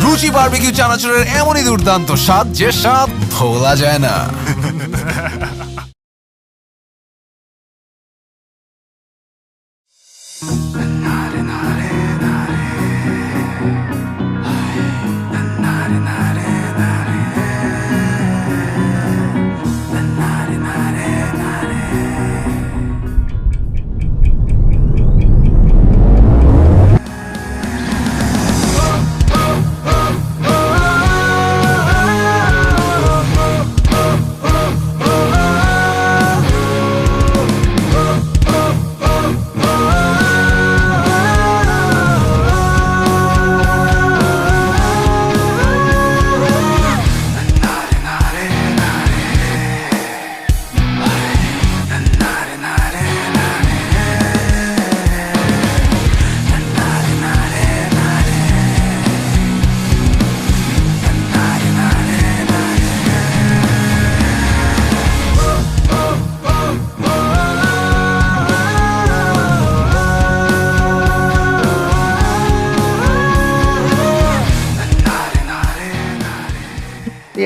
রুচি বারবিকিউ চানাচুরের এমনই দুর্দান্ত স্বাদ যে স্বাদ ভোলা যায় না।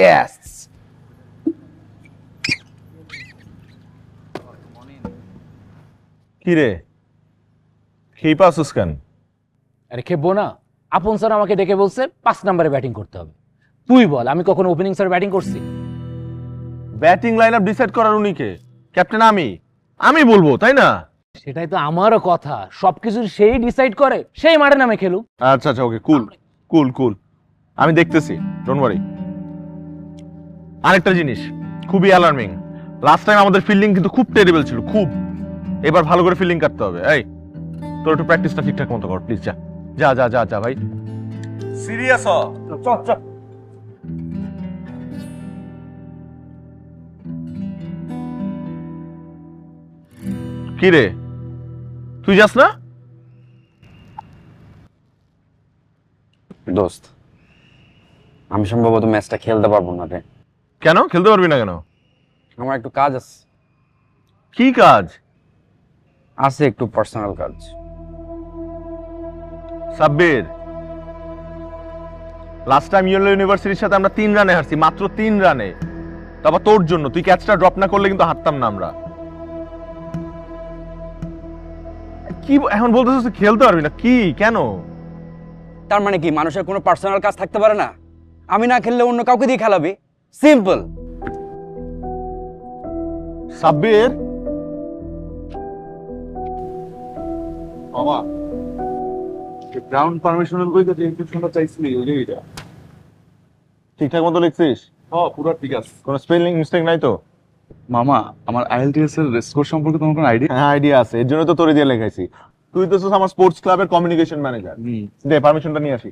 Yes. কি রে খেয়ে পাসুস কেন? আরে খেবো না, আপন স্যার আমাকে ডেকে বলছে 5 নম্বরে ব্যাটিং করতে হবে। তুই বল, আমি কখনো ওপেনিং স্যার ব্যাটিং করছি? ব্যাটিং লাইনআপ ডিসাইড করার উনি কে? ক্যাপ্টেন আমি বলবো, তাই না? সেটাই তো আমারও কথা, সবকিছু সেই ডিসাইড করে, সেই মাঠে নামে খেলুক। আচ্ছা আচ্ছা, ওকে, কুল আমি দেখতেছি, ডোন্ট ওয়ারি। আরেকটা জিনিস খুবই অ্যালার্মিং, লাস্ট টাইম আমাদের ফিল্ডিং কিন্তু খুব টেরিবল ছিল, খুব। এবার ভালো করে ফিল্ডিং করতে হবে। এই তোর একটু প্র্যাকটিসটা ঠিকঠাক মতো কর প্লিজ। যা ভাই, সিরিয়াস হ। চল কি রে, তুই যাস না? দোস্ত, আমি সম্ভবত ম্যাচটা খেলতে পারবো না রে। কেন খেলতে পারবি না কেন? আমার একটু কাজ আছে। কি কাজ? আছে একটু পার্সোনাল কাজ। সাব্বির, লাস্ট টাইম ইয়েলো ইউনিভার্সিটির সাথে আমরা 3 রানে হারছি, মাত্র 3 রানে। তারপর তোর জন্য, তুই ক্যাচটা ড্রপ না করলে কিন্তু হারতাম না আমরা। কি এখন বলতেছিস তুই খেলতে পারবি না? কি, কেন? তার মানে কি মানুষের কোনো পার্সোনাল কাজ থাকতে পারে না? আমি না খেললে অন্য কাউকে দিয়ে খেলাবি, সিম্পল। সাব্বির, বাবা গ্রাউন্ড পারমিশনের বইতে যে ইনস্ট্রাকশনটা চাইছিলি ওই যে এটা ঠিকঠাক মতো লিখছিস? হ্যাঁ পুরো ঠিক আছে। কোনো স্পেলিং মিস্টেক নাই তো? মামা, আমার আইএলটিএস এর স্কোর সম্পর্কে তোমার কোনো আইডিয়া? হ্যাঁ, আইডিয়া আছে, এর জন্য তো তোরে দিয়ে লেখাইছি। তুই তো আমার স্পোর্টস ক্লাবের কমিউনিকেশন ম্যানেজার। দে পারমিশনটা নিয়ে আসি।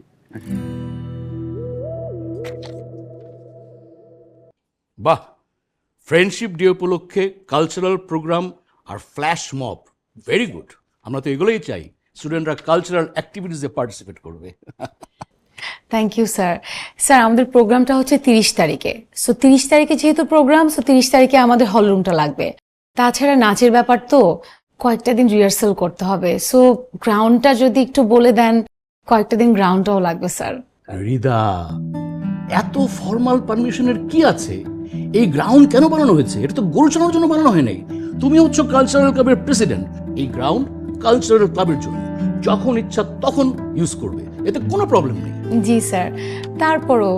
বাহ, ফ্রেন্ডশিপ ডে উপলক্ষে কালচারাল প্রোগ্রাম আর ফ্ল্যাশ মব, ভেরি গুড। আমরা তো এগুলোই চাই, স্টুডেন্টরা কালচারাল অ্যাক্টিভিটিসে পার্টিসিপেট করবে। Thank you sir. স্যার, আমাদের প্রোগ্রামটা হচ্ছে 30 তারিখে। সো 30 তারিখে যেহেতু প্রোগ্রাম, সো 30 তারিখে আমাদের হল রুমটা লাগবে। তাছাড়া নাচের ব্যাপার তো কয়েকটা দিন রিহার্সাল করতে হবে। সো গ্রাউন্ডটা যদি একটু বলে দেন, কয়েকটা দিন গ্রাউন্ডটাও লাগবে স্যার। রিদা, এত ফর্মাল পারমিশনের কি আছে? এই গ্রাউন্ড কেন বানানো হয়েছে? এটা তো গরু চালানোর জন্য বানানো হয় নাই। তুমি হচ্ছে কালচারাল ক্লাবের প্রেসিডেন্ট, এই গ্রাউন্ড কালচারাল ক্লাবের জন্য, যখন ইচ্ছা তখন ইউজ করবে, এতে কোনো প্রবলেম নেই। জি স্যার, তারপরও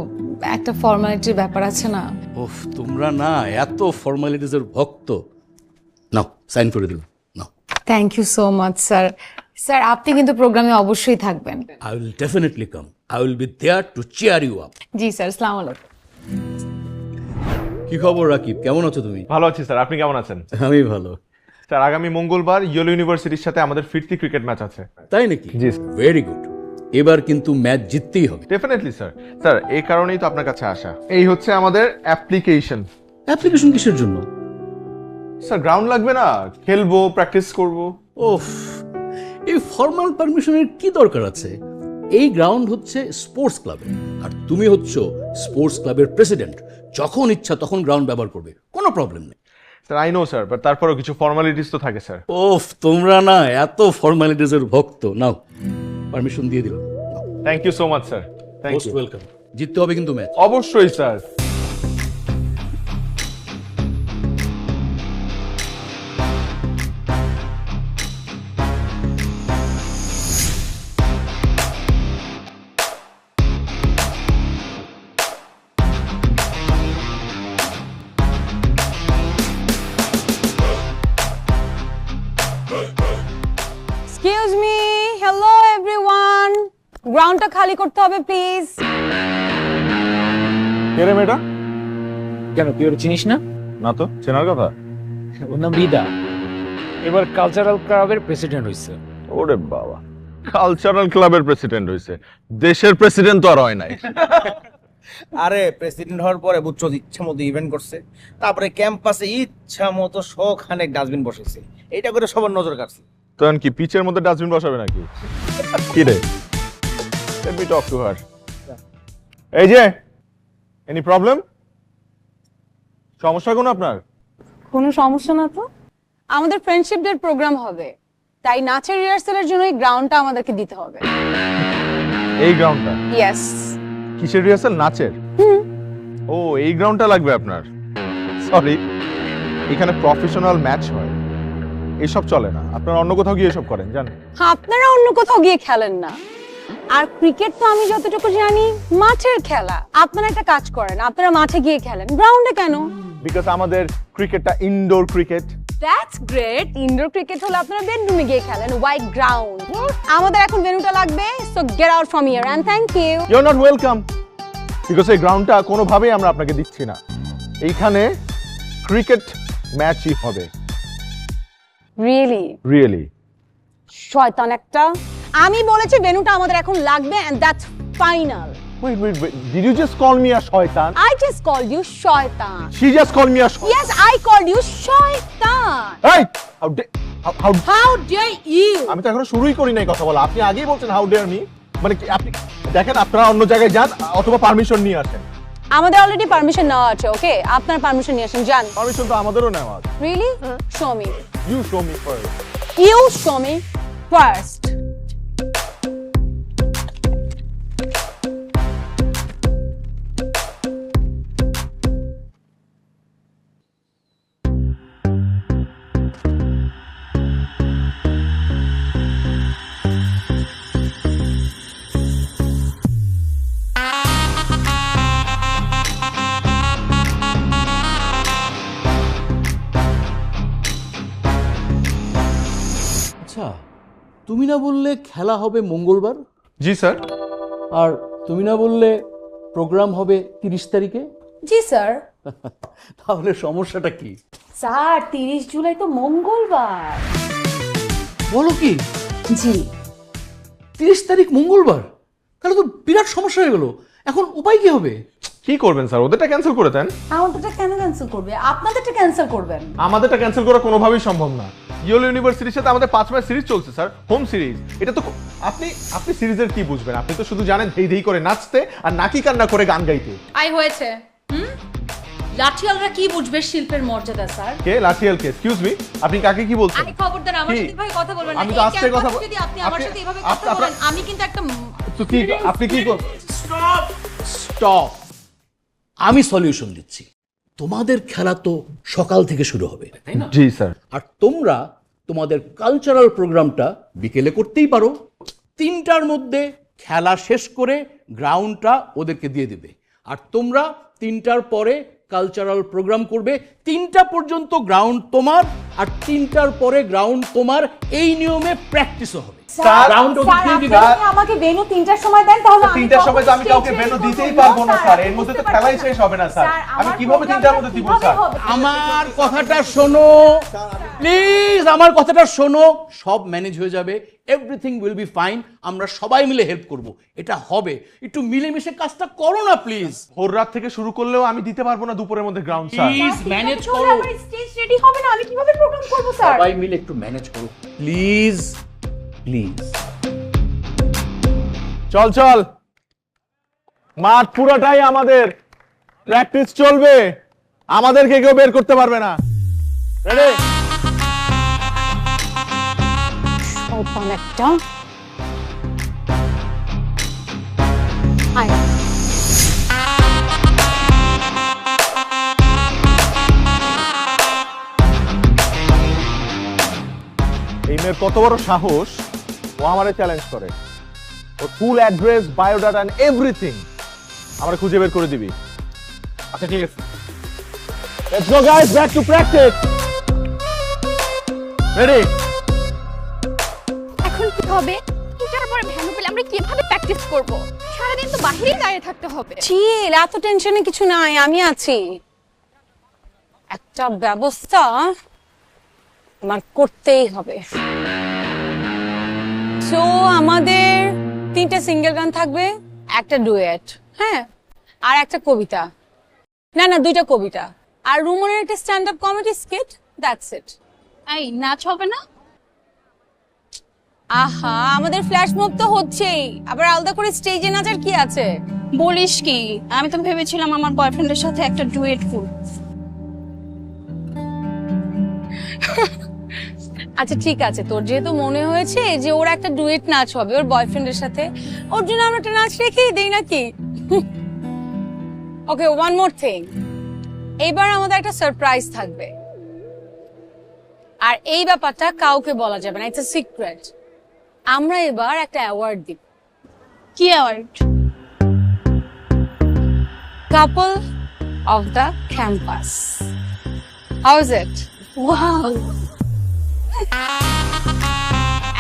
একটা ফর্মালিটির ব্যাপার আছে না? ওফ, তোমরা না এত ফর্মালিটিসের ভক্ত। নাও সাইন করে দিল, নাও। Thank you so much sir. Sir, আপনি কিন্তু প্রোগ্রামে অবশ্যই থাকবেন। I will definitely come. I will be there to cheer you up. G sir, আসসালামু আলাইকুম। কি খবর রাকিব, কেমন আছো তুমি? ভালো আছি স্যার, আপনি কেমন আছেন? আমি ভালো। স্যার, আগামী মঙ্গলবার ইয়েলো ইউনিভার্সিটির সাথে আমাদের ফিরতি ক্রিকেট ম্যাচ আছে। তাই নাকি? জি। Very good. এবার কিন্তু ম্যাচ জিততেই হবে। Definitely sir. স্যার, এই কারণেই তো আপনার কাছে আসা। এই হচ্ছে আমাদের অ্যাপ্লিকেশন। অ্যাপ্লিকেশন কিসের জন্য? স্যার, গ্রাউন্ড লাগবে না, খেলবো, প্র্যাকটিস করব। ওফ, এই ফর্মাল পারমিশনের কি দরকার আছে? এই গ্রাউন্ড হচ্ছে স্পোর্টস ক্লাবের, আর তুমি হচ্ছ স্পোর্টস ক্লাবের প্রেসিডেন্ট। যখন ইচ্ছা তখন গ্রাউন্ড ব্যবহার করবে, কোনো প্রবলেম নেই। Sir, I know sir, but তারপরেও কিছু ফর্মালিটিস তো থাকে স্যার। ওফ, তোমরা না এত ফর্মালিটিসের ভক্ত। নাও, পারমিশন দিয়ে দিলাম। Thank you so much sir. Thank most you. Welcome. জিততে হবে কিন্তু ম্যাচ। অবশ্যই sir. Excuse me, hello everyone, গ্রাউন্ডটা খালি করতে হবে প্লিজ। কে রে মেয়েটা? কেন তুই ওর চিনিস না? না তো, চেনার কথা। ওর নাম রিদা, এবার কালচারাল ক্লাবের প্রেসিডেন্ট হয়েছে। ওরে বাবা, কালচারাল ক্লাবের প্রেসিডেন্ট হয়েছে, দেশের প্রেসিডেন্ট তো আর হয় নাই। আরে প্রেসিডেন্ট হওয়ার পরে বুঝছো ইচ্ছা মতো ইভেন্ট করছে, তারপরে ক্যাম্পাসে ইচ্ছা মতো শখানেক ডাস্টবিন বসেছে, এইটা করে সবার নজর কাটছে। তো কি পিচের মধ্যে ডাস্টবিন বসাবে নাকি? কি রে? Let me talk to her. এই যে, এনি প্রবলেম? সমস্যা কোন আপনার? কোনো সমস্যা না তো। আমাদের ফ্রেন্ডশিপ ডে প্রোগ্রাম হবে, তাই নাচের রিহার্সালের জন্য এই গ্রাউন্ডটা আমাদেরকে দিতে হবে। এই গ্রাউন্ডটা? ইয়েস। কিসের রিহার্সাল? নাচের? ও, এই গ্রাউন্ডটা লাগবে আপনার। সরি, এখানে প্রফেশনাল ম্যাচ হয়, এসব চলে না। আপনারা অন্য কোথাও গিয়ে এসব করেন, জানেন? আপনারা অন্য কোথাও গিয়ে খেলেন না। আর ক্রিকেট তো আমি যতটুকু জানি মাঠের খেলা। আপনারা একটা কাজ করেন, আপনারা মাঠে গিয়ে খেলেন, গ্রাউন্ডে কেন? বিকজ আমাদের ক্রিকেটটা indoor cricket. That's great. Indoor cricket হলে আপনারা বেডরুমে গিয়ে খেলেন, হোয়াইট গ্রাউন্ড। আমাদের এখন ভেন্যুটা লাগবে, so get out from here and thank you. You are not welcome, because এই গ্রাউন্ডটা কোনোভাবেই আমরা আপনাকে দিচ্ছি না। এইখানে ক্রিকেট ম্যাচই হবে। রিয়েলি? রিয়েলি। শয়তান একটা। আমি বলেছি ভেন্যুটা আমাদের এখন লাগবে and that's final. Wait, wait, wait. Did you just call me a শয়তান? I just called you শয়তান। She just called me a শয়তান. Yes, I called you শয়তান। Hey! How How dare you? আমি তো এখনো শুরুই করি নাই কথা বলা। আপনি আগেই বলছেন হাউ ডেয়ার মি। মানে কি আপনি দেখেন, আপনারা অন্য জায়গায় যান অথবা পারমিশন নিয়ে আসেন। আমাদের অলরেডি পারমিশন নেওয়া আছে, ওকে? আপনার পারমিশন নিয়ে আসেন, যান। পারমিশন তো আমাদেরও নেওয়া আছে। Really? Show me. You show me first. You show me first. আচ্ছা, তুমি না বললে খেলা হবে মঙ্গলবার? জি স্যার। আর তুমি না বললে প্রোগ্রাম হবে 30 তারিখে? জি স্যার। তাহলে সমস্যাটা কি? স্যার 30 জুলাই তো মঙ্গলবার। বলো কি? জি। 30 তারিখ মঙ্গলবার? তাহলে তো বিরাট সমস্যা হয়ে গেল। এখন উপায় কি হবে? কি করবেন স্যার? ওদেরটা ক্যান্সেল করে দেন। আমাদেরটা কেন ক্যান্সেল করবে? আপনাদেরটা ক্যান্সেল করবেন। আমাদেরটা ক্যান্সেল করা কোনোভাবেই সম্ভব না। ইয়েলো ইউনিভার্সিটির সাথে আমাদের 5 ম্যাচ সিরিজ চলছে স্যার, হোম সিরিজ। এটা তো আপনি সিরিজের কি বুঝবেন? আপনি তো শুধু জানেন ধেই ধেই করে নাচতে আর নাকি কান্না করে গান গাইতে। আই হয়েছে। লাঠিয়ালরা কি বুঝবে শিল্পের মর্যাদা স্যার? কে লাঠিয়াল? কে? এক্সকিউজ মি, আপনি কাকে কি বলছেন? আরে খবরদার আমার কি? সাথে এভাবে কথা বলবেন না। আমি তো আস্তে কথা যদি আপনি আমার সাথে এভাবে কথা আপনার- বলেন আমি কিন্তু একটা তো কি আপনি কি স্টপ। আমি সলিউশন দিচ্ছি। তোমাদের খেলা তো সকাল থেকে শুরু হবে, তাই না? জি স্যার। আর তোমরা তোমাদের কালচারাল প্রোগ্রামটা বিকেলে করতেই পারো। 3টার মধ্যে খেলা শেষ করে গ্রাউন্ডটা ওদেরকে দিয়ে দেবে। আর তোমরা 3টার পরে কালচারাল প্রোগ্রাম করবে। 3টা পর্যন্ত গ্রাউন্ড তোমার, আর 3টার পরে গ্রাউন্ড তোমার। এই নিয়মে প্র্যাকটিসও হবে। গ্রাউন্ড ওদের দিয়ে দিবে। আমাকে ভেন্যু 3টার সময় দেন, তাহলে 3টার সময় তো আমি কাউকে ভেন্যু দিতেই পারবো না স্যার। এর মধ্যে তো খেলাই শেষ হবে না স্যার। আমি কিভাবে 3টার মধ্যে দিব স্যার? আমার কথাটা শোনো প্লিজ, আমার কথাটা শোনো। সব ম্যানেজ হয়ে যাবে, এভরিথিং উইল বি ফাইন। আমরা সবাই মিলে হেল্প করব, এটা হবে। একটু মিলেমিশে কাজটা করো না প্লিজ। ভোর রাত থেকে শুরু করলেও আমি দিতে পারবো না দুপুরের মধ্যে গ্রাউন্ড স্যার। প্লিজ ম্যানেজ করো। আমার স্টেজ রেডি হবে না, আমি কিভাবে প্রোগ্রাম করব স্যার? সবাই মিলে একটু ম্যানেজ করো প্লিজ, প্লিজ। চল চল, মাঠ পুরোটাই আমাদের, প্র্যাকটিস চলবে, আমাদেরকে কেউ বের করতে পারবে না। রেডি? শয়তান একটা। আয় এই মেয়ের কত বড় সাহস, ও আমারে চ্যালেঞ্জ করে। ওর full address, biodata and everything আমরা খুঁজে বের করে দিবি। আচ্ছা ঠিক আছে, let's go guys, back to practice. Ready? এখন কি হবে? এটার পরে ভ্যানু পেলে আমরা কিভাবে প্র্যাকটিস করব? সারাদিন তো বাহিরেই দাঁড়িয়ে থাকতে হবে। চিল, এত টেনশনে কিছু নাই, আমি আছি। একটা ব্যবস্থা আমার করতেই হবে। সো আমাদের 3টে সিঙ্গেল গান থাকবে, একটা ডুয়েট, হ্যাঁ, আর একটা কবিতা, না 2টা কবিতা, আর রুমনের একটা stand up comedy skit, that's it. এই নাচ হবে না? আহা, আমাদের ফ্ল্যাশ মব তো হচ্ছেই, আবার আলাদা করে স্টেজে নাচার কি আছে? বলিস কি? আমি তো ভেবেছিলাম আমার বয়ফ্রেন্ডের সাথে একটা ডুয়েট করব। আচ্ছা ঠিক আছে, তোর যেহেতু মনে হয়েছে যে ওর একটা ডুয়েট নাচ হবে ওর বয়ফ্রেন্ডের সাথে, ওর জন্য আমরা একটা নাচ রেখেই দেই নাকি? ওকে, ওয়ান মোর থিং, এইবার আমাদের একটা সারপ্রাইজ থাকবে, আর এই ব্যাপারটা কাউকে বলা যাবে না, ইটস আ সিক্রেট। আমরা এবার একটা অ্যাওয়ার্ড দিব। কি award? Couple of the campus. How is it? Wow!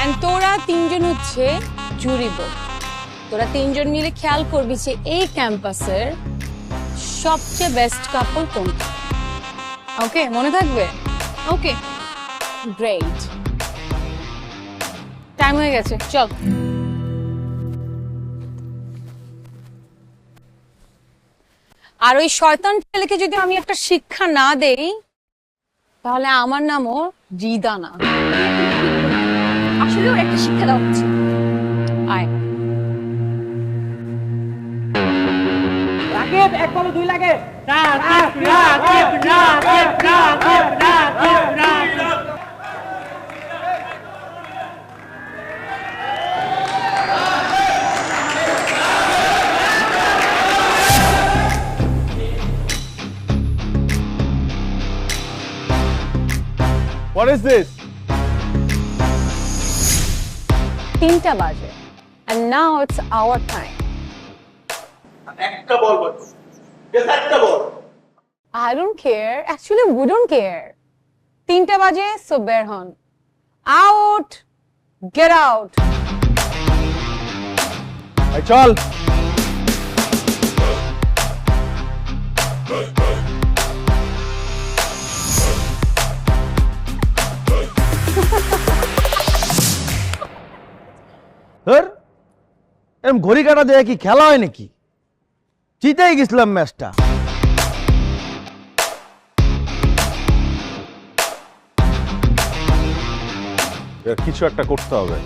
And তোরা 3জন হচ্ছে জুরি বোর্ড। তোরা 3জন মিলে খেয়াল করবি যে এই ক্যাম্পাসের সবচেয়ে বেস্ট কাপল কোনটা। ওকে, মনে থাকবে? ওকে। গ্রেট, টাইম হয়ে গেছে, চল। আর ওই শয়তান ছেলেকে যদি আমি একটা শিক্ষা না দেই, তাহলে আমার নামও রিদা না। আসলে ওর একটা শিক্ষা দেওয়া উচিত। আয়। রাকিব, 1 বলে 2 লাগে। What is this? 3টা বাজে, and now it's our time. একটা বল বল। জাস্ট একটা বল। I don't care. Actually, we don't care. 3টা বাজে, so বের হন। Out! Get out! এই চল। এরকম ঘড়ি কাটা দিয়ে কি খেলা হয় নাকি? জিতেই গেছিলাম ম্যাচটা। এর কিছু একটা করতে হবে।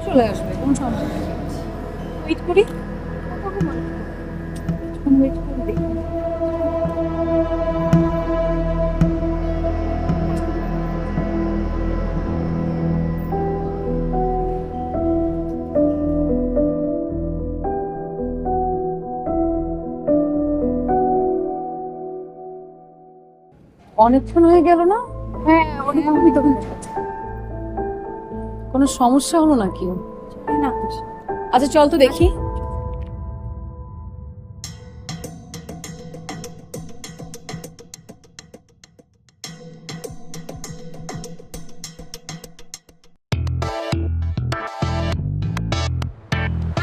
চলে আসবে, কোন সমস্যা নেই। ওয়েট করি, ওয়েট করে দেখি। অনেকক্ষণ হয়ে গেল না? হ্যাঁ অনেক তখন কোনো সমস্যা হলো নাকি? না আচ্ছা চল তো দেখি।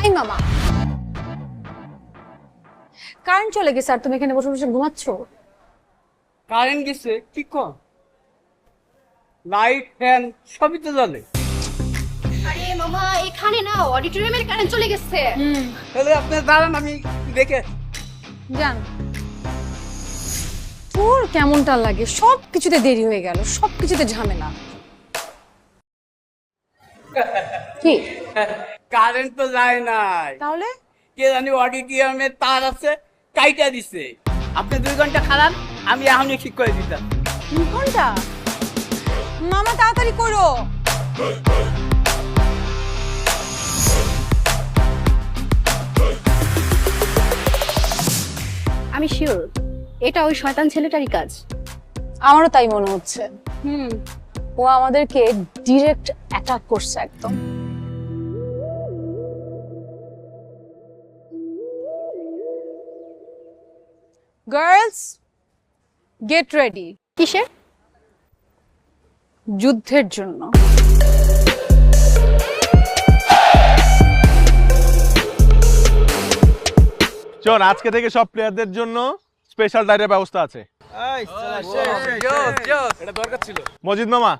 আই মামা, কারেন্ট চলে গেছে আর তুমি এখানে বসে বসে ঘুমাচ্ছ? কারেন্ট গেছে কি কম, লাইট ফ্যান সবই তো জ্বলে। আরে মামা এখানে না অডিটোরিয়ামের কারেন্ট চলে গেছে। তাহলে আপনি দাঁড়ান, আমি দেখে জান তোর কেমনটা লাগে? সব কিছুতে দেরি হয়ে গেল, সব কিছুতে ঝামেলা। কি কারেন্ট তো যায় নাই, তাহলে কে জানি অডিটোরিয়ামে তার আছে কাইটা দিছে। আপনি 2 ঘন্টা খারাপ, আমি এখনই ঠিক করে দিতাম। 2 ঘন্টা? মামা তাড়াতাড়ি করো। আমি শিওর এটা ওই শয়তান ছেলেটারই কাজ। আমারও তাই মনে হচ্ছে। ও আমাদেরকে ডিরেক্ট অ্যাটাক করছে একদম। Girls gate ready. কিসের? যুদ্ধের জন্য। শোন, আজকে থেকে সব প্লেয়ারদের জন্য স্পেশাল ডায়েটের ব্যবস্থা আছে। এটা দরকার ছিল। মজিদ মামা,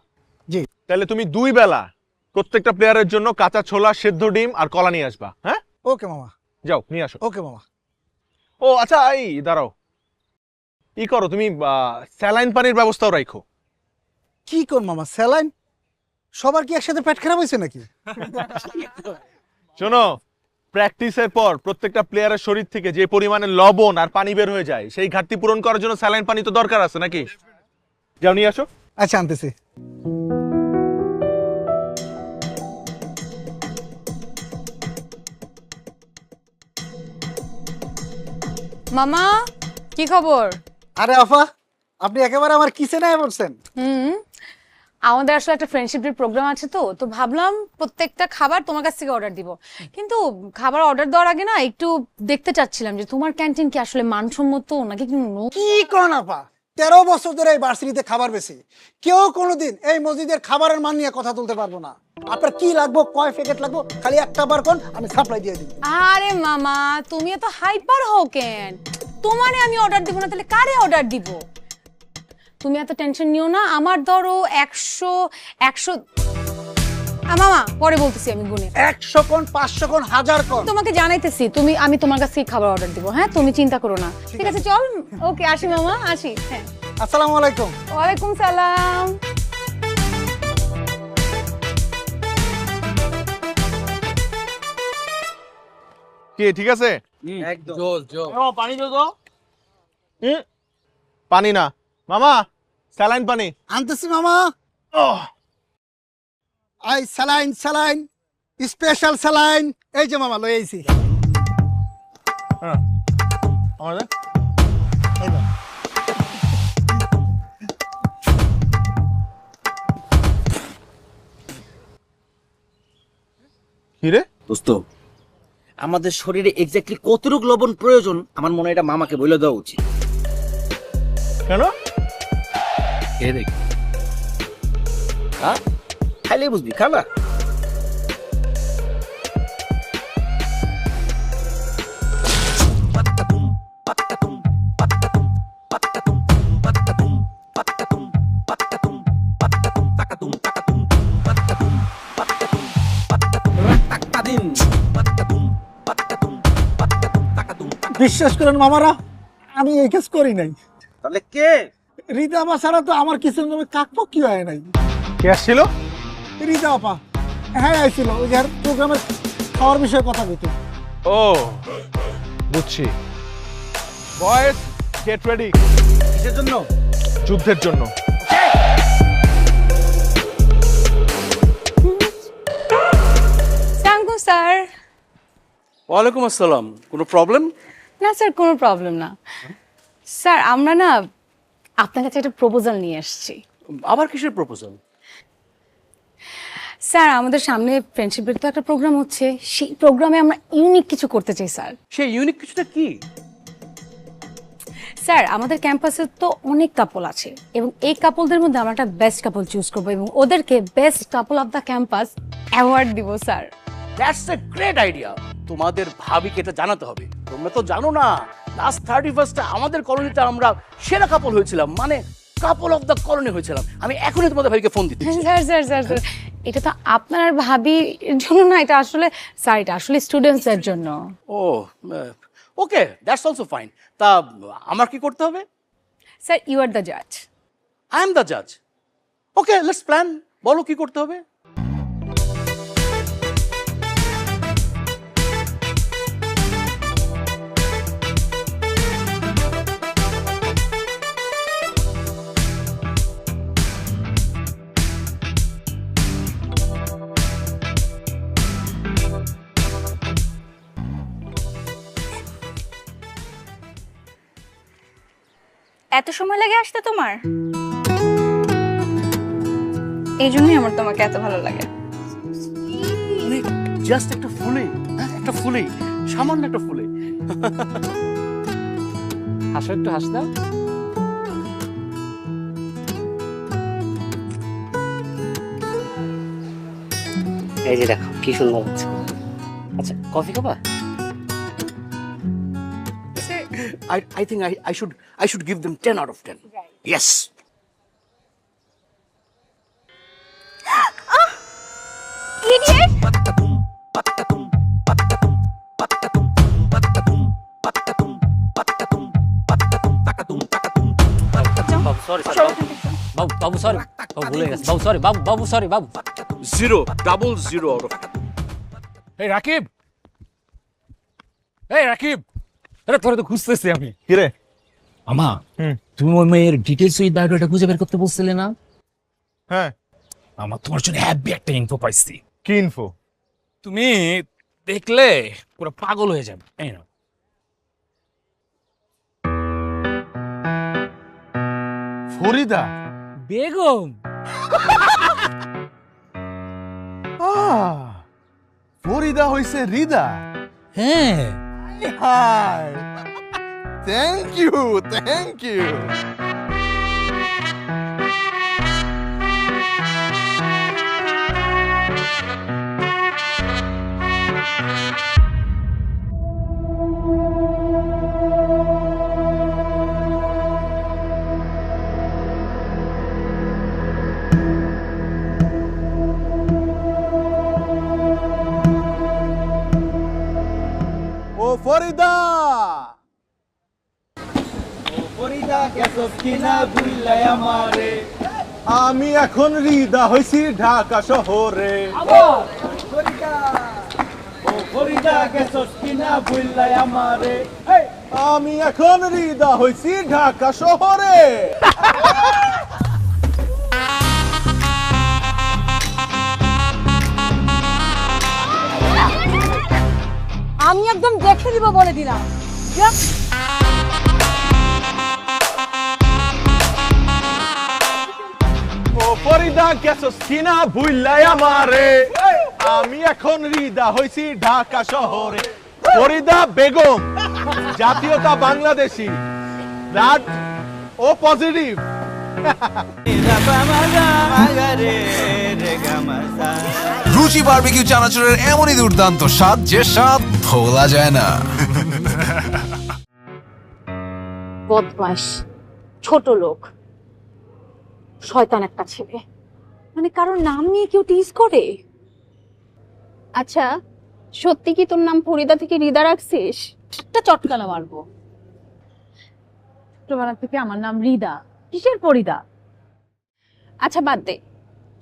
জি। তাহলে তুমি 2 বেলা প্রত্যেকটা প্লেয়ারের জন্য কাঁচা ছোলা, সেদ্ধ ডিম আর কলা নিয়ে আসবা। হ্যাঁ ওকে মামা। যাও নিয়ে আসো। ওকে মামা। ও আচ্ছা, এই দাঁড়াও, ই করো তুমি, স্যালাইন পানির ব্যবস্থাও রাখো। কি কোন মামা, স্যালাইন? সবার কি একসাথে পেট খারাপ হয়েছে নাকি? শোনো, প্র্যাকটিসের পর প্রত্যেকটা প্লেয়ারের শরীর থেকে যে পরিমাণে লবণ আর পানি বের হয়ে যায়, সেই ঘাটতি পূরণ করার জন্য স্যালাইন পানি তো দরকার আছে নাকি? যাও নিয়ে আসো। আচ্ছা আনতেছি। মামা কি খবর? আরে আফা, আপনি একেবারে আমার কিচেনে পড়ছেন। আমাদের আসলে একটা ফ্রেন্ডশিপ ডে প্রোগ্রাম আছে, তো তো ভাবলাম প্রত্যেকটা খাবার তোমার কাছ থেকে অর্ডার দিব। কিন্তু খাবার অর্ডার দেওয়ার আগে না একটু দেখতে চাচ্ছিলাম যে তোমার ক্যান্টিন কি আসলে মানসম্মত নাকি কি কোন আপা, 13 বছর ধরে এই ভার্সিটিতে খাবার বেশি, কেউ কোনোদিন এই মসজিদের খাবারের মান নিয়ে কথা তুলতে পারবো না। আপনার কি লাগবে, কয় প্যাকেট লাগবে, খালি একটা বার কোন, আমি সাপ্লাই দিয়ে দিব। আরে মামা তুমি এত হাইপার হও কেন? তোমারে আমি অর্ডার দিব না তাহলে কারে অর্ডার দিব? তুমি এত টেনশন নিও না। আমার ধরো 100 মামা পরে বলতেছি, আমি গুনে 100 কোন, 500 কোন, 1000 কোন তোমাকে জানাইতেছি। আমি তোমার কাছ থেকে খাবার অর্ডার দিব। হ্যাঁ তুমি চিন্তা করো না। ঠিক আছে চল। ওকে আসি মামা, আসি। হ্যাঁ আসসালামু আলাইকুম। ওয়ালাইকুম সালাম। কি ঠিক আছে? একদম পানি দাও। পানি না মামা, স্যালাইন পানি আনতেছি মামা। I saline, saline special saline. এই যে মামা লই আইছি। আমাদের কিরে দোস্ত, আমাদের শরীরে এক্স্যাক্টলি কতটুকু লবণ প্রয়োজন আমার মনে হয় এটা মামাকে বলে দেওয়া উচিত। কেন? এ দেখ, হ্যাঁ খাইলে বুঝবি, খালা। বিশ্বাস করেন মামারা, আমি এই কাজ করি নাই। তাহলে কে? রিদা আপা ছাড়া তো আমার কিছু কাকপো কি হয় নাই। কে আসছিল? রিদা আপা। হ্যাঁ আইছিল, ওই যার প্রোগ্রামের খাওয়ার বিষয়ে কথা বলতে। ও বুঝছি। Boys get ready. কিসের জন্য? যুদ্ধের জন্য। Thank you sir. ওয়ালাইকুম আসসালাম। কোনো প্রবলেম? না স্যার, কোনো প্রবলেম না। স্যার আমরা না আপনার কাছে একটা প্রপোজাল নিয়ে এসেছি। আবার কিসের প্রপোজাল? স্যার, আমাদের সামনে ফ্রেন্ডশিপের তো একটা প্রোগ্রাম হচ্ছে, সেই প্রোগ্রামে আমরা ইউনিক কিছু করতে চাই স্যার। সেই ইউনিক কিছুটা কি? স্যার, আমাদের ক্যাম্পাসে তো অনেক কাপল আছে এবং এই কাপলদের মধ্যে আমরা একটা বেস্ট কাপল চুজ করবো এবং ওদেরকে best couple of the campus award দিব sir. That's a great idea. তোমাদের ভাবিকে এটা জানাতে হবে। তোমরা তো জানো না, লাস্ট 31 আমাদের কলোনিতে আমরা সেরা কাপল হয়েছিলাম, মানে কাপল অফ দ্য কলোনি হয়েছিলাম। আমি এখনই তোমাদের ভাইকে ফোন দিচ্ছি। স্যার স্যার স্যার স্যার, এটা তো আপনার ভাবির জন্য না, এটা আসলে স্যার, এটা আসলে স্টুডেন্টসদের জন্য। ও ওকে, দ্যাটস অলসো ফাইন। তা আমার কি করতে হবে? স্যার, ইউ আর দ্য জাজ। আই এম দ্য জাজ। ওকে, লেটস প্ল্যান। বলো কি করতে হবে। এত সময় লাগে আসতে তোমার? এই জন্যই আমার তোমাকে এত ভালো লাগে। জাস্ট একটা ফুলে, একটা ফুলে, সামান্য একটা ফুলে। হাসো, একটু হাস দাও। এই যে দেখো কি সুন্দর হচ্ছে। আচ্ছা, কফি খাবা? I think I should give them 10 out of 10. Right. Yes. Idiot! Babu sorry, Babu sorry, বাবু ভুলে গেছে, বাবু sorry, Babu sorry, Babu 0, 0 out of 10. এই রাকিব, এই রাকিব, আরে তোরে তো খুঁজতেছি আমি। কি রে? আমা, তুমি ওই মেয়ের ডিটেলস উইথ বায়োডাটা খুঁজে বের করতে বলছিলে না? হ্যাঁ। আমার তোমার জন্য হ্যাপি একটা ইনফো পাইছি। কি ইনফো? তুমি দেখলে পুরো পাগল হয়ে যাবে। এই না, ফরিদা বেগম। ফরিদা হইছে রিদা। হ্যাঁ, hi, thank you, thank you. ও ফরিদা, আমি এখন রিদা হইছি ঢাকা শহরে। আমি এখন রিদা হইছি ঢাকা শহরে। আমি একদম দেখে দিব বলে দিলাম। ও ফরিদা গেছস কিনা ভুললাই আমারে, আমি এখন রিদা হইছি ঢাকা শহরে। ফরিদা বেগম, জাতীয়তা বাংলাদেশী, ব্লাড ও পজিটিভ। রুচি বারবিকিউ চানাচুরের এমনই দুর্দান্ত স্বাদ যে স্বাদ ভোলা যায় না। বদমাস, ছোট লোক, শয়তান একটা ছেলে, মানে কারোর নাম নিয়ে কেউ টিজ করে? আচ্ছা, সত্যি কি তোর নাম ফরিদা থেকে রিদা রাখছিস? একটা চটকানা মারবো। ছোটবেলা থেকে আমার নাম রিদা, কিসের ফরিদা? আচ্ছা বাদ দে,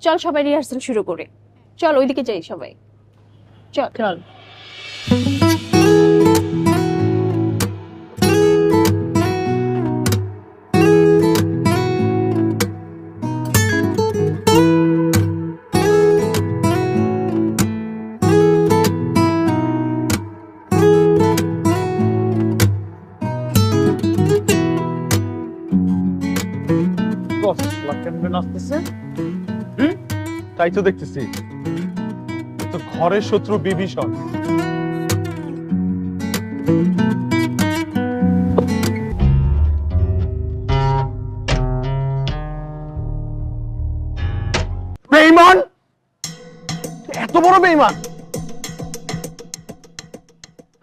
চল সবাই রিহার্সাল শুরু করে। চল ওইদিকে যাই সবাই, চল চল। কেমনে নাচতেছে? তাই তো দেখতেছি, তো ঘরের শত্রু বিভীষণ। বেঈমান, এত বড় বেঈমান!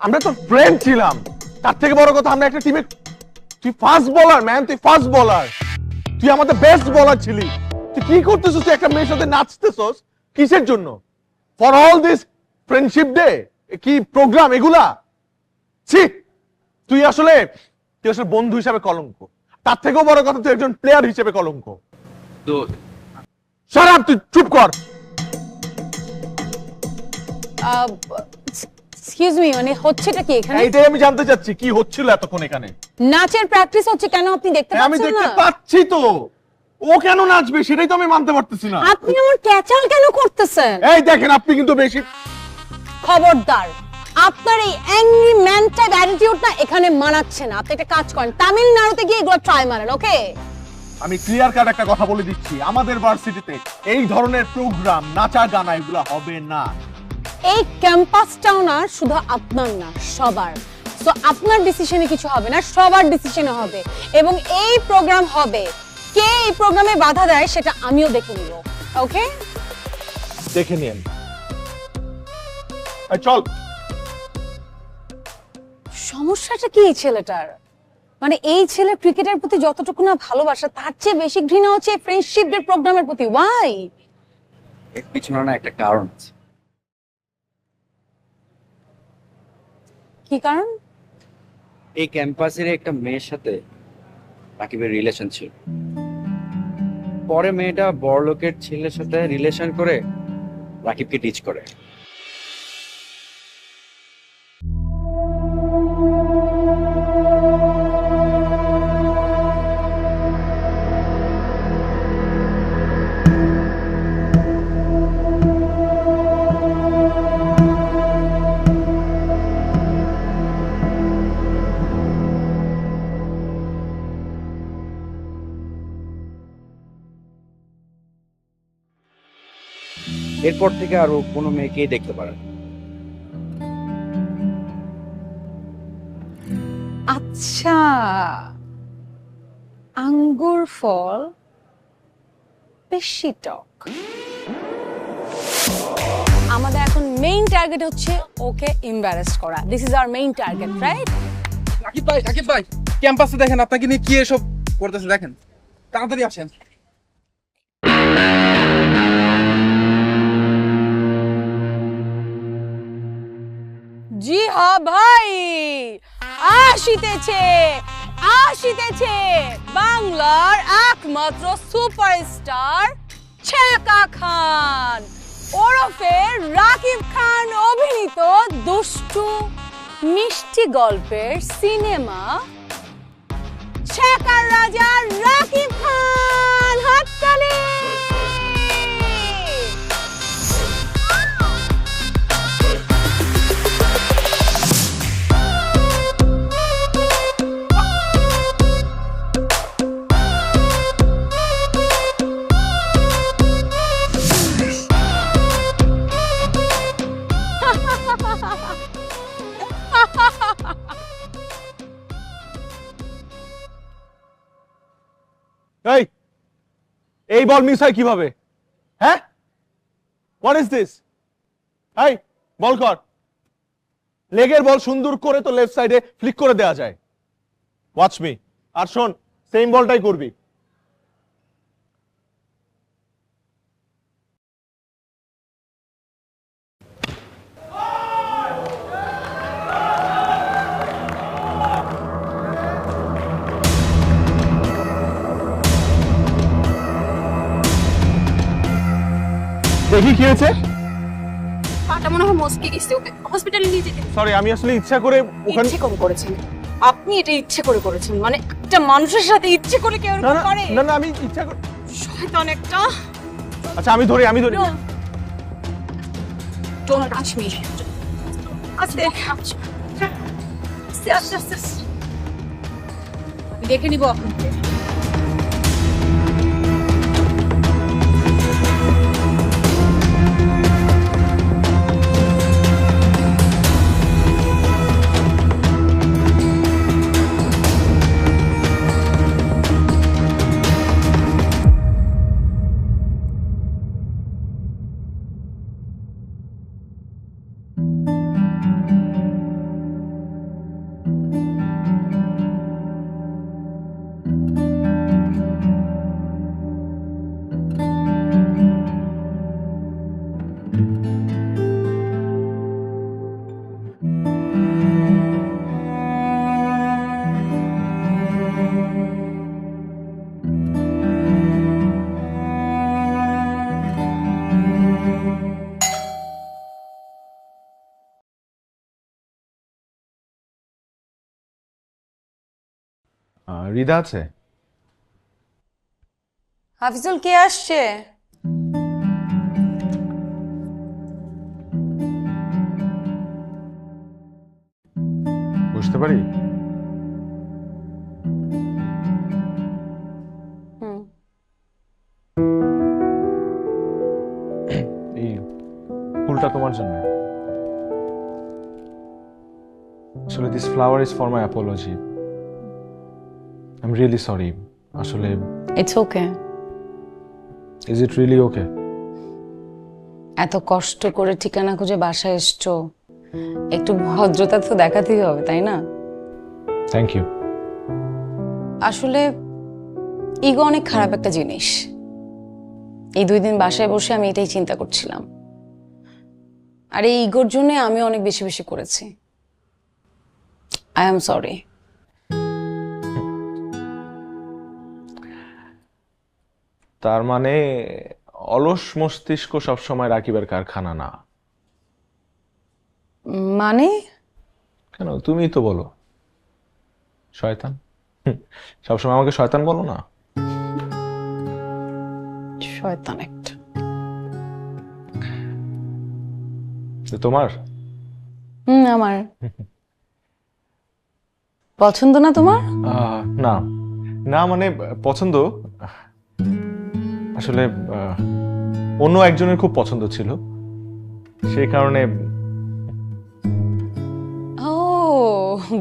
আমরা তো ফ্রেন্ড ছিলাম, তার থেকে বড় কথা আমরা একটা টিমে। তুই ফাস্ট বোলার ম্যান, তুই ফাস্ট বোলার, তুই আমাদের বেস্ট বোলার ছিলি। তুই কি করতেছিস? তুই একটা মেয়ের সাথে নাচতেছস কিসের জন্য? For all this friendship day কি প্রোগ্রাম এগুলা? ছি, তুই আসলে বন্ধু হিসাবে কলঙ্ক, তার থেকেও বড় কথা তুই একজন প্লেয়ার হিসেবে কলঙ্ক। শাট আপ, তুই চুপ কর। এক্সকিউজ মি, মানে হচ্ছেটা কি এখানে? এইটাই আমি জানতে চাচ্ছি, কি হচ্ছিল এতক্ষণ এখানে? নাচের প্র্যাকটিস হচ্ছে, কেন আপনি দেখতে পাচ্ছেন না? আমি দেখতে পাচ্ছি তো, ও কেন নাচবে সেটাই তো আমি মানতে পারতেছি না। আপনি আমার ক্যাচাল কেন করতেছেন? এই দেখেন, আপনি কিন্তু বেশি। খবরদার, আপনার এই অ্যাংরি ম্যান টাইপ অ্যাটিটিউড না এখানে মানাচ্ছে না। আপনি একটা কাজ করেন, তামিলনাড়ুতে গিয়ে এগুলো ট্রাই মারেন, ওকে? আমি ক্লিয়ার কাট একটা কথা বলে দিচ্ছি, আমাদের ভার্সিটিতে এই ধরনের প্রোগ্রাম, নাচা গানা এগুলো হবে না। এই ক্যাম্পাসটাও না শুধু আপনার না, সবার। সো আপনার ডিসিশনে কিছু হবে না, সবার ডিসিশনে হবে। এবং এই প্রোগ্রাম হবে, কে এই প্রোগ্রামে বাধা দেয় সেটা আমিও দেখে নিব, ওকে? দেখে নিন। চল। সমস্যাটা কি এই ছেলেটার? মানে এই ছেলে ক্রিকেটের প্রতি যতটুকু না ভালোবাসা, তার চেয়ে বেশি ঘৃণা হচ্ছে ফ্রেন্ডশিপ ডে প্রোগ্রামের প্রতি। ওয়াই? এর পিছনে না একটা কারণ আছে। কি কারণ? এই ক্যাম্পাসের একটা মেয়ের সাথে রাকিবের রিলেশন ছিল। পরে মেয়েটা বড়লোকের ছেলের সাথে রিলেশন করে রাকিবকে টিচ করে। এরপর থেকে আরো কোনো মেয়েকেই দেখতে পারে না। আচ্ছা, আঙ্গুর ফল বেশি টক। আমাদের এখন মেইন টার্গেট হচ্ছে ওকে এমবারাস করা। This is our main target, right? Rakib ভাই ক্যাম্পাসে দেখেন আপনাকে নিয়ে কি এসব করতেছে, দেখেন, তাড়াতাড়ি আসেন। জি হ্যাঁ ভাই, আসিতেছে বাংলার একমাত্র সুপারস্টার ছ্যাঁকা খান ওরফে রাকিব খান অভিনীত দুষ্টু মিষ্টি গল্পের সিনেমা ছ্যাঁকার রাজা রাকিব খান। হাততালি! এই বল মিস হয় কিভাবে? হ্যাঁ, হোয়াট ইজ দিস? এই বল কর। লেগের বল সুন্দর করে তো লেফট সাইডে ফ্লিক করে দেওয়া যায়। Watch me. আর শোন, সেম বলটাই করবি। দেখি কি হয়েছে। পাটা মনে হয় মস্কে গেছে, ওকে হসপিটালে নিয়ে যেতে। সরি, আমি আসলে ইচ্ছা করে ওখানে। ইচ্ছে করে করেছেন আপনি? এটা ইচ্ছে করে করেছেন? মানে একটা মানুষের সাথে ইচ্ছে করে কেউ এরকম করে? না না, আমি ইচ্ছা করে। শয়তান একটা। আচ্ছা আমি ধরি। Don't touch me. আস্তে আস্তে দেখে নিব আপনাকে। রিদা আছে? হাফিজুল কে আসছে? বুঝতে পারি? এই ফুলটা তোমার জন্য। আসলে this flower is for my apology. I am really sorry. আসলে it's okay. Is it really okay? এত কষ্ট করে ঠিকানা খুঁজে বাসায় এসছো, একটু ভদ্রতা তো দেখাতেই হবে, তাই না? Thank you. আসলে ইগো অনেক খারাপ একটা জিনিস। এই 2 দিন বাসায় বসে আমি এটাই চিন্তা করছিলাম, আর এই ইগোর জন্য আমি অনেক বেশি বেশি করেছি। I am sorry. তার মানে অলস মস্তিষ্ক সবসময় রাকিবের কারখানা না? মানে কেন, তুমি তো বলো শয়তান। সবসময় আমাকে শয়তান বলো না? শয়তান একটা। তোমার? আমার পছন্দ না তোমার? না না, মানে পছন্দ, আসলে অন্য একজনের খুব পছন্দ ছিল, সেই কারণে। ও,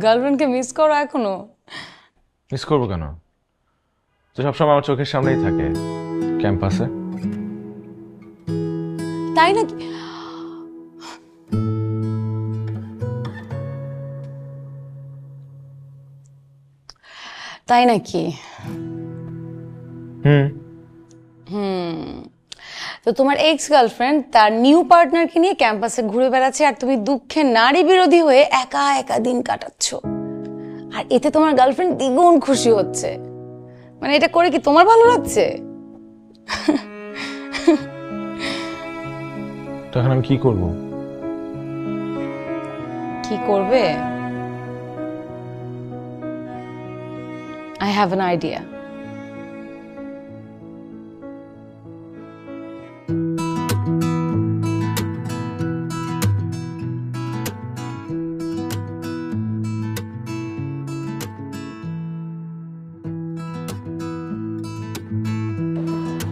গার্লফ্রেন্ডকে মিস করো এখনো? মিস করবো কেন, তো সবসময় আমার চোখের সামনেই থাকে ক্যাম্পাসে। তাই নাকি? তাই নাকি? তো তোমার এক্স গার্লফ্রেন্ড তার নিউ পার্টনারকে নিয়ে ক্যাম্পাসে ঘুরে বেড়াচ্ছে, আর তুমি দুঃখে নারী বিরোধী হয়ে একা একা দিন কাটাচ্ছ, আর এতে তোমার গার্লফ্রেন্ড দ্বিগুণ খুশি হচ্ছে। মানে এটা করে কি তোমার ভালো লাগছে? তখন আমি কি করব? কি করবে? I have an idea.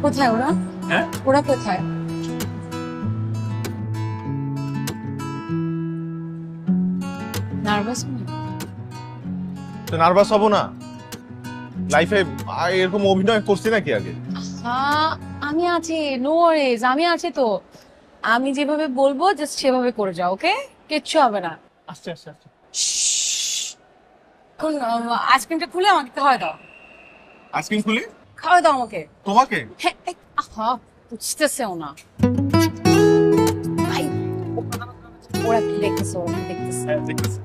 কোথায় ওরা? হ্যাঁ, ওরা কোথায়? নার্ভাস? তো নার্ভাস হব না? লাইফে এরকম অভিনয় করছি নাকি আগে? আমি আছি, নো ওয়ারিজ, আমি আছি তো। আমি যেভাবে বলবো জাস্ট সেভাবে করে যাও, ওকে? কিচ্ছু হবে না। আস্তে আস্তে আস্তে। কোন আইসক্রিমটা খুলে আমাকে খাওয়াই দাও। আইসক্রিম খুলে খাওয়াই দাও আমাকে। তোমাকে? হ্যাঁ, আহা, বুঝতেছেও না। ভাই, ওরা কি দেখতেছে? ওরা দেখতেছে। হ্যাঁ, দেখতেছি।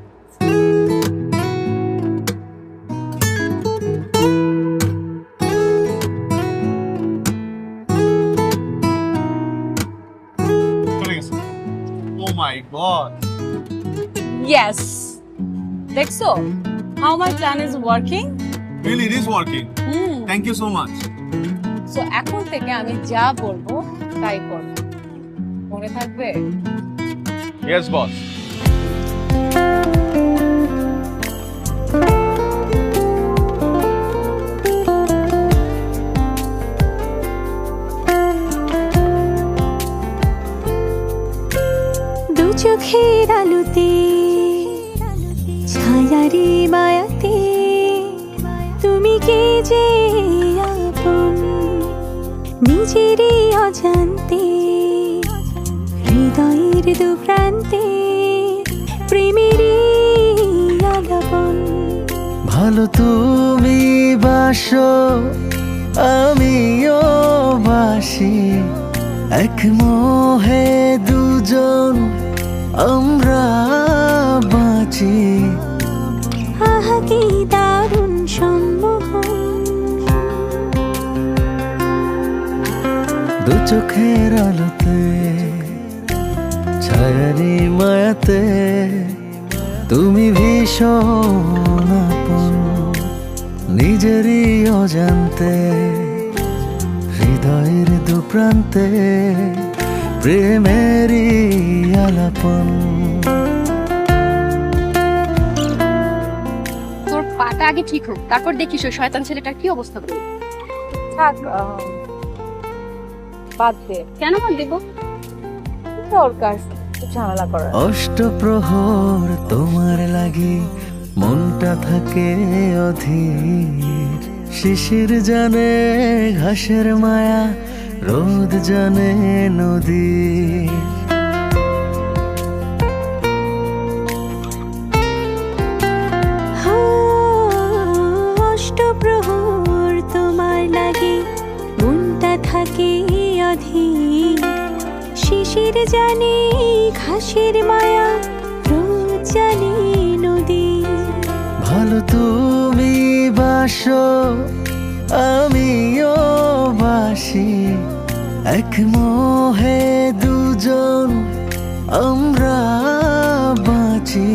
Oh my God. Yes. দেখছো? How my plan is working? Really, it is working. Thank you so much. So এখন থেকে আমি যা বলবো তাই করবো, মনে থাকবে? Yes, boss. দু চোখের আলোতে ছায়ারি মায়াতে তুমি কে যে আপন, নিজেরই অজান্তে হৃদয়ের দু প্রান্তে প্রেমেরই আলাপন। ভালো তুমি বাসো আমিও বাসি, এক মোহে দুজন আমরা বাঁচি। আহা কি দারুণ সম্মোহন, দু চোখের আলোতে ছায়ারি মায়াতে তুমি ভীষণ আপন, নিজেরই অজান্তে হৃদয়ের দুপ্রান্তে প্রেমেরই আলাপন। তোর পাটা আগে ঠিক হোক, তারপর দেখিস ওই শয়তান ছেলেটার কি অবস্থা করবে। থাক, বাদ দে। কেন বাদ দেব? দরকার ঝামেলা করার। অষ্টপ্রহর তোমার লাগি মনটা থাকে অধীর, শিশির জানে ঘাসের মায়া, রোদ জানে নদীর। অষ্টপ্রহর তোমার লাগে মনটা থাকে অধীর, শিশির জানে ঘাসের মায়া, রোদ জানে নদী। ভালো তুমি বাসো আমিও বাসি, এক মোহে দুজন আমরা বাঁচি,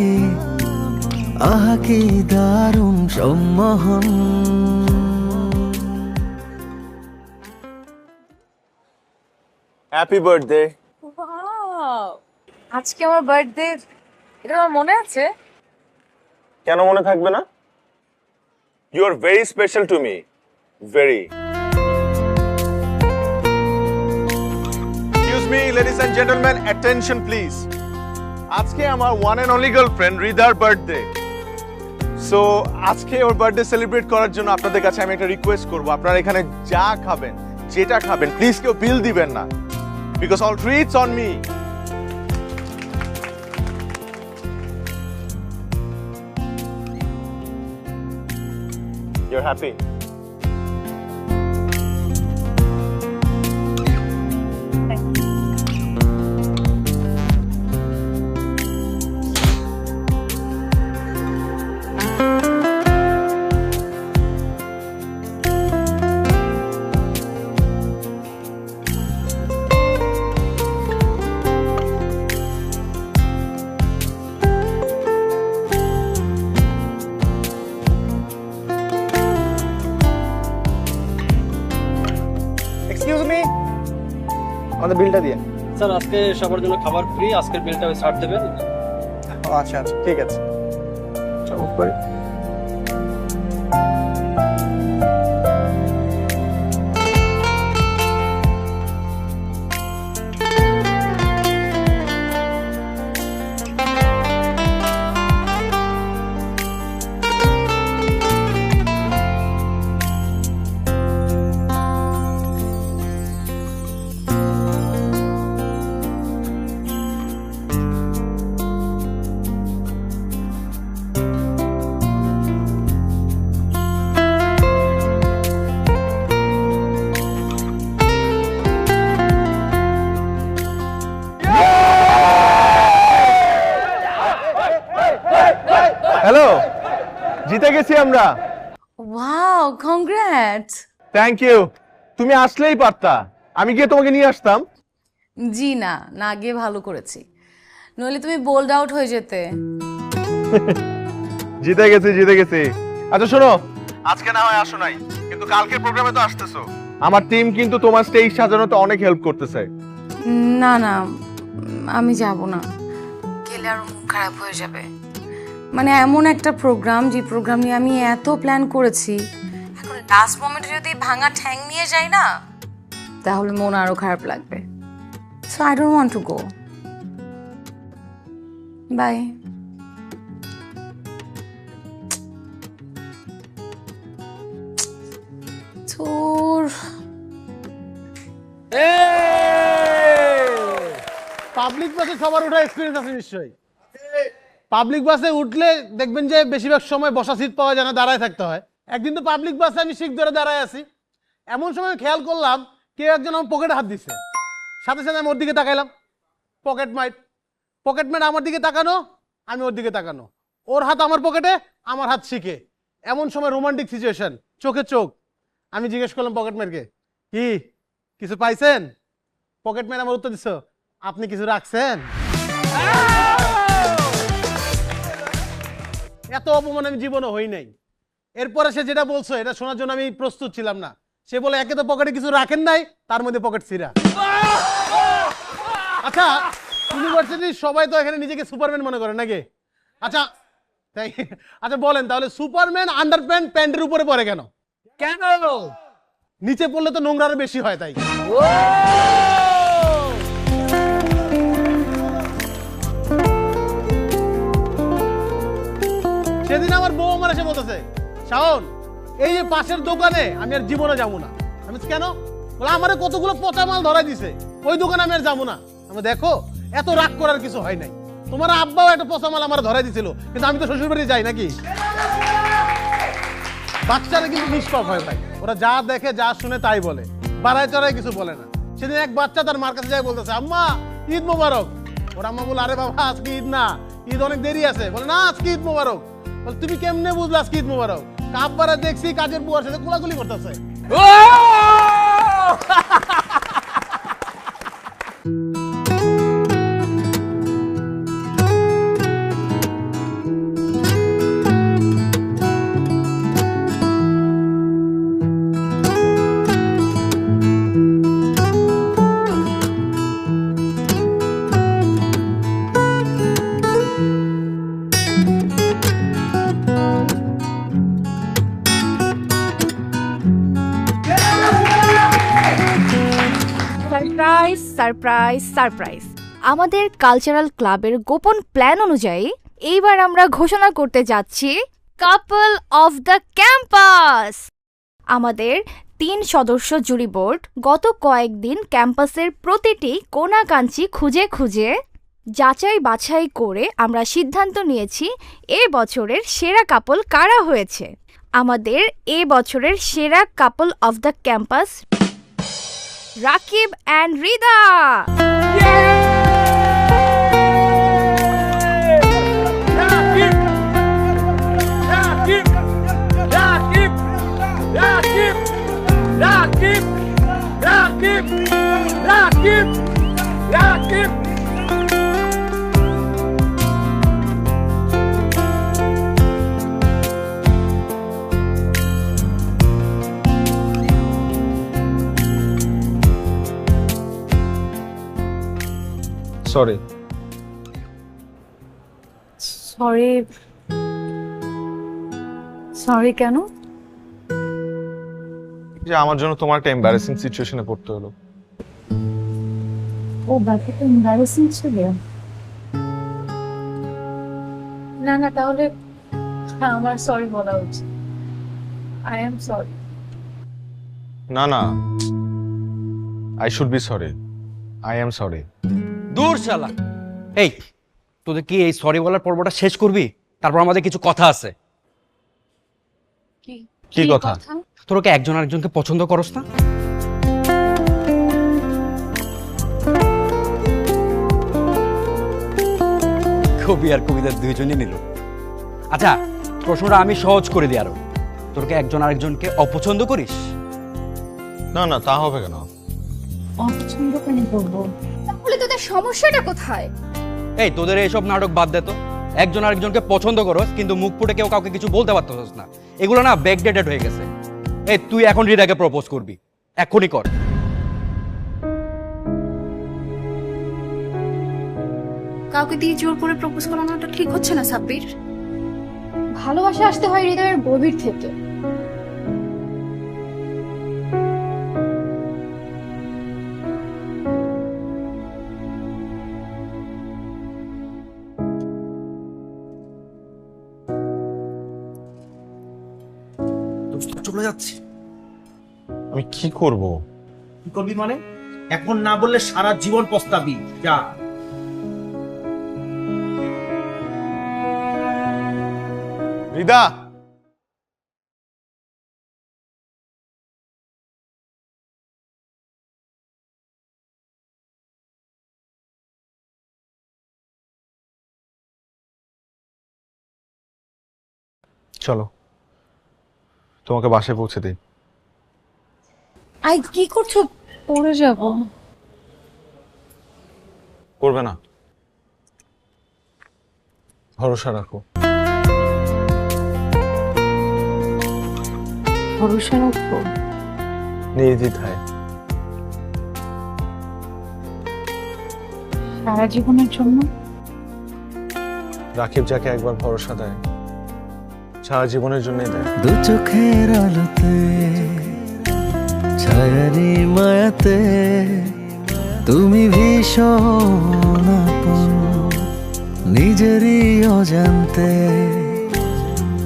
আহা কি দারুণ সম্মোহন। Happy birthday. আজকে আমার বার্থডে, এটা আমার মনে আছে। কেন মনে থাকবে না? You are very special to me, very. Excuse me ladies and gentleman, attention please. আজকে আমার ওয়ান এন্ড অনলি গার্লফ্রেন্ড রিদার বার্থডে। সো আজকে ওর বার্থডে সেলিব্রেট করার জন্য আপনাদের কাছে আমি একটা রিকোয়েস্ট করব, আপনারা এখানে যা খাবেন, যেটা খাবেন, প্লিজ কেউ বিল দিবেন না, because all treats on me. You're happy? Excuse me, আমাদের বিলটা দিয়ে। স্যার আজকে সবার জন্য খাবার ফ্রি, আজকের বিলটা ওই স্যার দেবেন। আচ্ছা আচ্ছা ঠিক আছে, চলো করি। হ্যালো, জিতে গেছি আমরা। Wow, congrats. Thank you. তুমি আসলেই পারতা, আমি গিয়ে তোমাকে নিয়ে আসতাম। জি না, না গিয়ে ভালো করেছি, নইলে তুমি বোল্ড আউট হয়ে যেতে। জিতে গেছি, জিতে গেছি। আচ্ছা শোনো, আজকে না হয় আসো নাই, কিন্তু কালকের প্রোগ্রামে তো আসতেছো। আমার টিম কিন্তু তোমার স্টেজ সাজানোতে অনেক হেল্প করতেছে। না না, আমি যাব না, গেলে আরো মুখ খারাপ হয়ে যাবে। মানে এমন একটা প্রোগ্রাম, যে প্রোগ্রাম নিয়ে আমি এত প্ল্যান করেছি, এখন লাস্ট মোমেন্টে যদি ভাঙা ঠ্যাং নিয়ে যাই না, তাহলে মন আরো খারাপ লাগবে। So I don't want to go. Bye. তোর পাবলিক বাসে সবার ওঠা এক্সপিরিয়েন্স আছে নিশ্চয়ই। পাবলিক বাসে উঠলে দেখবেন যে বেশিরভাগ সময় বসা সিট পাওয়া যায় না, দাঁড়ায় থাকতে হয়। একদিন তো পাবলিক বাসে আমি শিখ ধরে দাঁড়ায় আছি, এমন সময় খেয়াল করলাম কেউ একজন আমার পকেটে হাত দিচ্ছে। সাথে সাথে আমি ওর দিকে তাকাইলাম, পকেটমেট আমার দিকে তাকানো, আমি ওর দিকে তাকানো, ওর হাত আমার পকেটে, আমার হাত শিখে। এমন সময় রোমান্টিক সিচুয়েশন, চোখে চোখ। আমি জিজ্ঞেস করলাম পকেটম্যানকে, কি কিছু পাইছেন? পকেটম্যান আমার উত্তর দিচ্ছ, আপনি কিছু রাখছেন? এত অপমান আমি জীবনে হই নাই। এরপরে সে যেটা বলছো এটা শোনার জন্য আমি প্রস্তুত ছিলাম না। সে বলে একে তো পকেটে কিছু রাখেন নাই, তার মধ্যে পকেট ছিঁড়া। আচ্ছা ইউনিভার্সিটির সবাই তো এখানে নিজেকে সুপারম্যান মনে করে নাকি? আচ্ছা আচ্ছা বলেন তাহলে সুপারম্যান আন্ডারপ্যান্ট প্যান্টের উপরে পরে কেন? কেন? নিচে পড়লে তো নোংরা আরো বেশি হয় তাই। সেদিন আমার বউ আমার এসে বলতেছে, শাওন এই যে পাশের দোকানে আমি আর জীবনে যাবো না। আমি কেন? বলে আমারে কতগুলো পচা মাল ধরাই দিছে, ওই দোকানে আমি আর যাবো না। আমি দেখো এত রাগ করার কিছু হয় নাই, তোমার আব্বাও একটা পচা মাল আমার ধরাই দিছিল, কিন্তু আমি তো শ্বশুর বাড়ি যাই নাকি। বাচ্চারা কিন্তু নিষ্পাপ হয় ভাই, ওরা যা দেখে যা শুনে তাই বলে, বাড়ায় চড়াই কিছু বলে না। সেদিন এক বাচ্চা তার মার কাছে যায় বলতেছে, আম্মা ঈদ মোবারক। ওর আম্মা বলে, আরে বাবা আজকে ঈদ না, ঈদ অনেক দেরি আছে। বলে না আজকে ঈদ মোবারক। বলে তুমি কেমনে বুঝলে আজকে ঈদ মোবারক? কাব্বারা দেখছি কাজের বুয়ার সাথে কোলাকুলি করতেছে। Surprise surprise surprise! আমাদের কালচারাল ক্লাবের গোপন প্ল্যান অনুযায়ী এইবার আমরা ঘোষণা করতে যাচ্ছি কাপল অফ দ্য ক্যাম্পাস। আমাদের 3 সদস্য জুরি বোর্ড গত কয়েকদিন ক্যাম্পাসের প্রতিটি কোণাকাঞ্চি খুঁজে খুঁজে যাচাই বাছাই করে আমরা সিদ্ধান্ত নিয়েছি এ বছরের সেরা কাপল কারা হয়েছে। আমাদের এ বছরের সেরা কাপল of the campus Rakib and Rida. Sorry. Sorry? Sorry কেন? যে আমার জন্য তোমার একটা এমবারেসিং সিচুয়েশনে পড়তে হলো। ও ব্যাপারটা এমবারেসিং ছিল? না না, তাহলে আমার সরি বলা উচিত। I am sorry. না না, I should be sorry. I am sorry. দূর শালা। এই তোদের কি এই সরি বলার পর্বটা শেষ করবি? তারপর আমাদের কিছু কথা আছে। কি কথা? তোরা কি একজন আরেকজনকে পছন্দ করস না? কবি আর কবিতা দুইজনই নিল। আচ্ছা প্রশ্নটা আমি সহজ করে দিই আরো, তোর কি একজন আরেকজনকে অপছন্দ করিস? না না, তা হবে কেন? অপছন্দ কেন করবো? তাহলে তোদের সমস্যাটা কোথায়? এই তোদের এইসব নাটক বাদ দে তো। একজন আরেকজনকে পছন্দ করস কিন্তু মুখ ফুটে কেউ কাউকে কিছু বলতে পারতেছস না, এগুলো না ব্যাকডেটেড হয়ে গেছে। এই তুই এখন রিদাকে প্রপোজ করবি, এখনই কর। কাউকে দিয়ে জোর করে প্রপোজ করানোটা ঠিক হচ্ছে না সাব্বির। ভালোবাসা আসতে হয় হৃদয়ের গভীর থেকে। চলে যাচ্ছি। আমি কি করব? কি করবি মানে? এখন না বললে সারা জীবন পস্তাবি। যা। রিদা, চলো তোমাকে বাসায় পৌঁছে দিই। আই কি করছো? পড়ে যাব। করবে না, ভরসা রাখো। ভরসা রাখবো? নির্দ্বিধায়। সারা জীবনের জন্য? রাকিব যাকে একবার ভরসা দেয় সারা জীবনের জন্যই দেয়। দু চোখের আলোতে ছায়ারি মায়াতে তুমি ভীষণ আপন, নিজেরই অজান্তে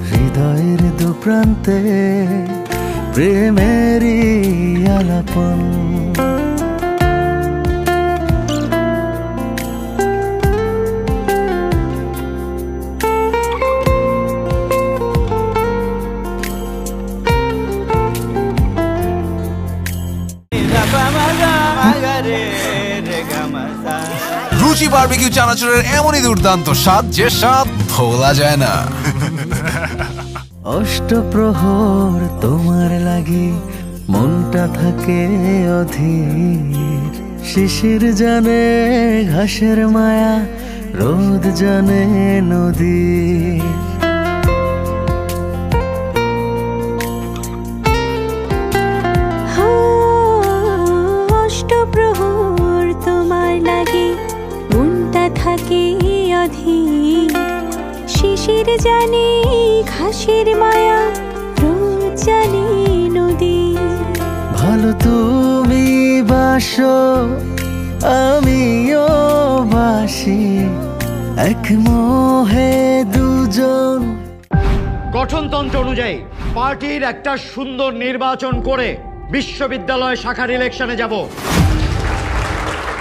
হৃদয়ের দুপ্রান্তে প্রেমেরই আলাপন। রুচি বারবিকিউ চানাচুরের এমনই দুর্দান্ত স্বাদ যে স্বাদ ভোলা যায় না। অষ্টপ্রহর তোমার লাগি মনটা থাকে অধীর, শিশির জানে ঘাসের মায়া, রোদ জানে নদীর। অষ্টপ্রহর তোমার লাগি মনটা থাকে অধীর, শিশির জানে ঘাসের মায়া, রোদ জানে নদী। ভালো তুমি বাসো আমিও বাসি, এক মোহে দুজন। গঠনতন্ত্র অনুযায়ী পার্টির একটা সুন্দর নির্বাচন করে বিশ্ববিদ্যালয় শাখার ইলেকশনে যাব।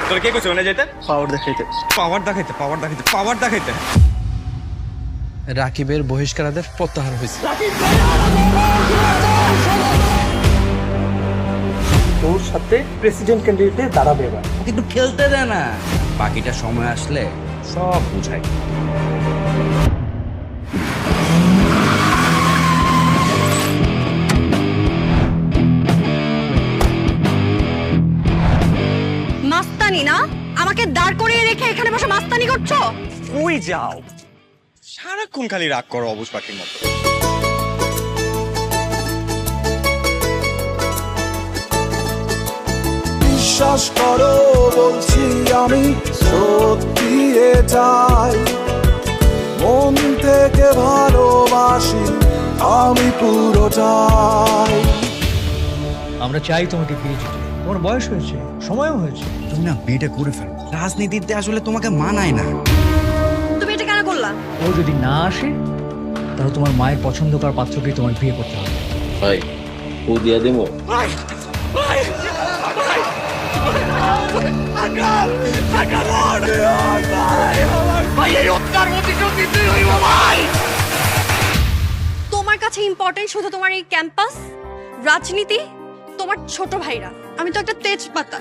তোর কে কইছ না যেতে? পাওয়ার দেখাইতে, পাওয়ার দেখাইতে, পাওয়ার দেখাইতে, পাওয়ার দেখাইতে। রাকিবের বহিষ্কারাদের প্রত্যাহার হয়েছে। তোর সাথে প্রেসিডেন্ট ক্যান্ডিডেটে দাঁড়াবে এবার। কিন্তু খেলতে দে না, বাকিটা সময় আসলে সব বুঝাই। মাস্তানি না, আমাকে দাঁড় করিয়ে রেখে এখানে বসে মাস্তানি করছো? কই যাও? সারাক্ষণ খালি রাগ করো অবুঝ পাখির মতো। বিশ্বাস করো বলছি আমি সত্যি এটাই, মন থেকে ভালোবাসি আমি পুরোটাই। আমরা চাই তোমাকে ফিরে যেতে। তোমার বয়স হয়েছে, সময়ও হয়েছে। তুমি না বিয়েটা করে ফেলো, রাজনীতিতে আসলে তোমাকে মানায় না। তুমি এটা কেন করলা? ও যদি না আসে তাহলে তোমার মায়ের পছন্দ করার পাত্রকেই তোমার বিয়ে করতে হবে। ভাই ও দিয়া দেবো। তোমার কাছে ইম্পর্টেন্ট শুধু তোমার এই ক্যাম্পাস, রাজনীতি, তোমার ছোট ভাইরা। আমি তো একটা তেজপাতা,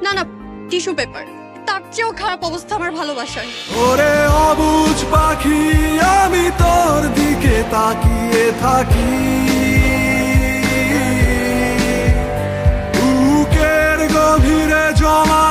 না না টিস্যু পেপার। তার চেয়েও খারাপ অবস্থা আমার ভালোবাসার। ওরে অবুঝ পাখি আমি তোর দিকে তাকিয়ে থাকি, বুকের গভীরে জমা